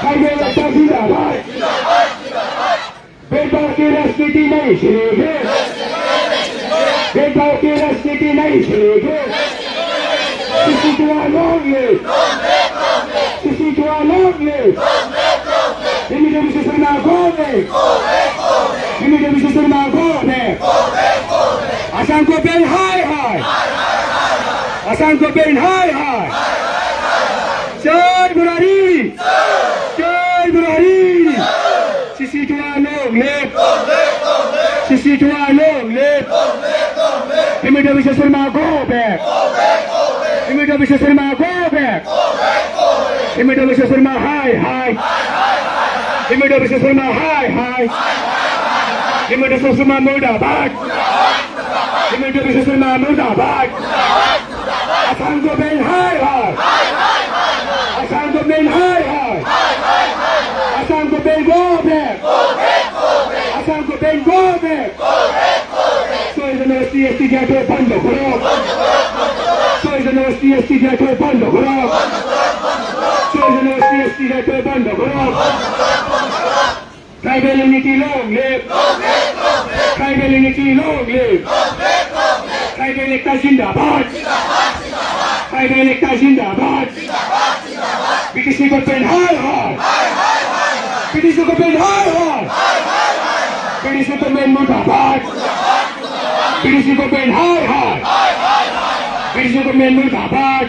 जनता जिंदाबाद भेदभाव की राजनीति नहीं चलेगी भेदभाव की राजनीति नहीं चलेगी किसी को लोग ले किसी को लोग ले इमिग्रेशन शर्मा कौन है इमिग्रेशन शर्मा कौन है आसाम को बेन हाय हाय आसाम को बेन हाय हाय जय बुरारी किसी को लोग ले किसी को लोग ले immigration Sharma go back immigration Sharma go back immigration Sharma हाय हाय इमिग्रेशन शर्मा हाय हाय इमिग्रेशन शर्मा मुर्दाबाद इमिग्रेशन शर्मा मुर्दाबाद आसाम को बेन हाय हाय आसाम को बेन हाय हाय आसाम को बेन go back आसाम को बेन go back सोई जनवस्ती एसटी जाके बंद करो सोई जनवस्ती एसटी जाके बंद करो सोई जनवस्ती एसटी जाके बंद करो tribal unity long live tribal unity long live tribal एकता जिंदाबाद ट्राइबल एकता जिंदाबाद बीटीसी को पेन हाय हाय बीटीसी को पेन हाय हाय बीटीसी को पेन मुर्दाबाद बीटीसी को पेन हाय हाय बीटीसी को पेन मुर्दाबाद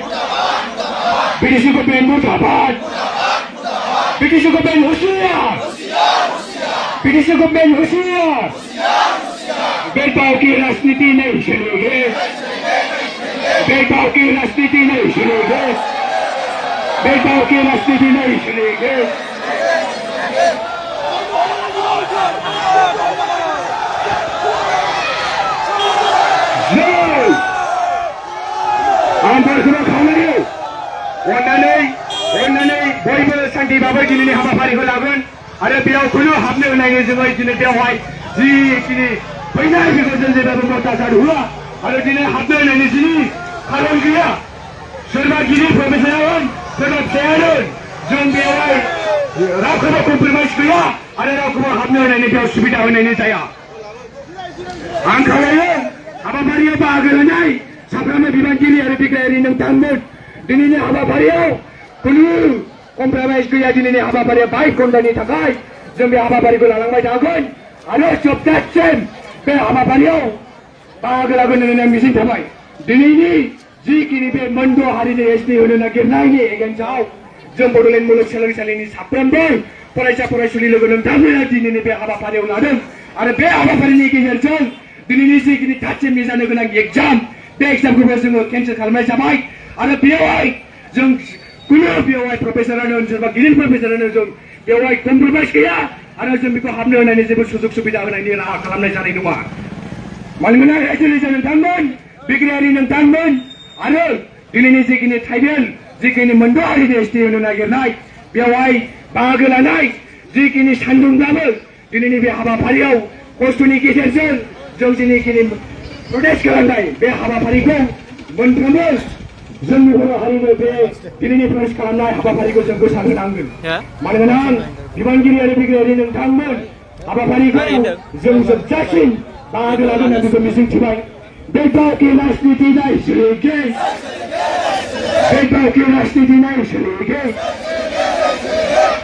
बीटीसी को पेन मुर्दाबाद बीटीसी को पेन होशियार बीटीसी को पेन होशियार भेदभाव की राजनीति नहीं चलेगी भेदभाव की राजनीति नहीं चलेगी भेदभाव की राजनीति नहीं चलेगी आमफोरखौबो खावलायो अननानै बयबो शान्ति भाबै दिनैनि हाबाफारिखौ लागोन आरो बेयाव खुनु हाबनो होनायनि जोङै दिनै बेवहाय जिखिनि फैनाय बेखौ जों जेब्लाबो अत्याचार होआ आरो दिनै हाबनो होनायनि जेबो खारन गैया सोरबा गिदिर प्रफेसार होन सोरबा फिसायानो जों बेवहाय रावखौबो कमप्रमाइज गैया आरो रावखौबो हाबनो होनायनि बेयाव सुबिदा होनायनि जाया आं खावलायो हाबाफारियाव बाहागो लानाय साफ्रोमबो बिबानगिरि आरो बिग्रायारि नोंथांमोन दिनैनि हाबाफारियाव खुनु कमप्रमाइज गैया दिनैनि हाबाफारिया 22 घन्टानि थाखाय जों बे हाबाफारिखौ लालांबाय थागोन आरो जोबजासिम बे हाबाफारियाव बाहागो लागोन होननानै मिजिं थाबाय दिनैनि जिखिनि बे मोनद' हारिनि एसटि होनो नागिरनायनि एगेन्स्टआव जों बड'लेण्ड मुलुगसोलोंसालिनि साफ्रोमबो फरायसा फरायसुलि लोगो नोंथांमोना दिनैनि बे हाबाफारियाव लादों आरो बे हाबाफारिनि गेजेरजों दिनैनि जिखिनि थार्ड जानो गोनां एग्जाम बे एग्जामखौबो जोङो केन्सेल खालामनाय जाबाय आरो बेवहाय जों खुनु बेवहाय प्रफेसारानो सोरबा गिदिर प्रफेसारानो जों बेवहाय कमप्रमाइज गैया आरो जों बेखौ हाबनो होनायनि जेबो सुजुग सुबिदा होनायनि राहा खालामनाय जानाय नङा मानोना रायजो नोंथांमोन बिग्रायारि नोंथांमोन आरो दिनैनि जिखिनि ट्राइबेल जिखिनि मोनद' हारिनि एसटि होनो नागिरनाय बेवहाय बाहागो लानाय जिखिनि सानदुंब्लाबो दिनैनि बे हाबाफारियाव खस्थ'नि गेजेरजों जों जिखिनि प्रटेस्ट खालामनाय बे हाबाफारिखौ मोनफ्रोमबो जोंनि बर' हारिनो बे दिनैनि प्रटेस्ट खालामनाय हाबाफारिखौ जों गोसार होनांगोन मानोना बिबानगिरि आरो बिग्रायारि नोंथांमोन हाबाफारिखौ जों जोबजासिम बाहागो लागोन होननानै बेखौ मिजिंथिबाय भेदभाव की राजनीति नहीं चलेगी भेदभाव की राजनीति नहीं चलेगी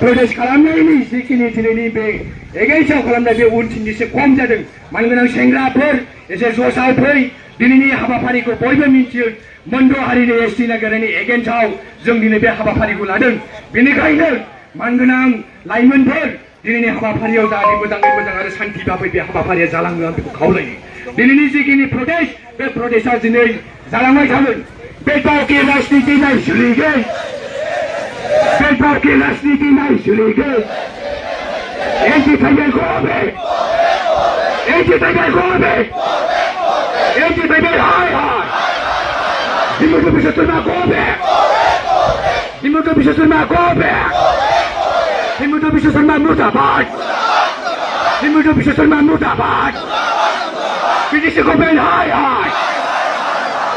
प्रटेस्ट खालामनायनि जिखिनि दिनैनि बे एगेन्स्टआव खालामनाय बे उनथिं एसे खम जादों मानोना सेंग्राफोर एसे जसाव फै दिनैनि हाबाफारिखौ बयबो मिन्थियो मोनद' हारिनि एसटि नागिरनायनि एगेन्स्टआव जों दिनै बे हाबाफारिखौ लादों बेनिखायनो मानगोनां लाइमोनफोर दिनैनि हाबाफारियाव जाहाथे मोजाङै मोजां आरो शान्ति भाबै बे हाबाफारिया जालाङो आं बेखौ खावलायो दिनैनि जिखिनि प्रटेस्ट बे प्रटेस्टआ दिनै जालांबाय थागोन भेदभाव की राजनीति नहीं चलेगी भेदभाव की राजनीति नहीं चलेगी एंटी ट्राइबल को एंटी ट्राइबल को एंटी ट्राइबल हाय हाय Dimuto Bishosurma go back Dimuto Bishosurma go back Dimuto Bishosurma mutabad Dimuto Bishosurma mutabad Bidisi ko ben high high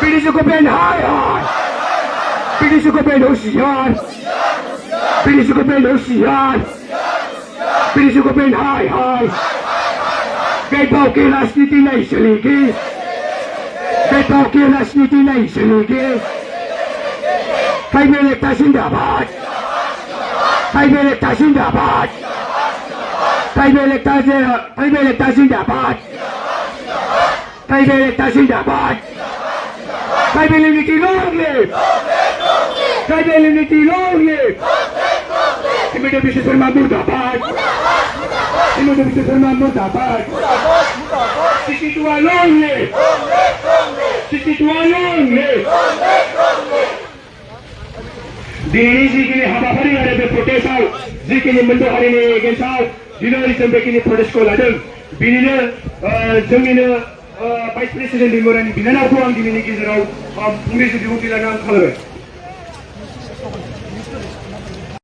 Bidisi ko ben high high Bidisi ko ben hoşiyar Pinisukupin Rusian. Pinisukupin hai hai. Kay Paukilas ni Tinay Saliki. Kay Paukilas ni Tinay Saliki. Kay Melektasin dapat. Kay Melektasin dapat. Kay Melektasin dapat. Kay Melektasin dapat. Kay Meliniki Longley. Kay Meliniki Longley. Imudah bisa sermamur dapat. Imudah bisa sermamur dapat. Sisi tua Longley. Sisi tua Longley. Dini kini habari ada protestal. Kini mendu hari ini gensau. Dini sampai kini protes koladeng. Bini जोंनिनो vice president बिमोरानि बिनानाव को आं दिनैनि गेजेराव फंनैसो बिबुंथि लानो आं खावलायबाय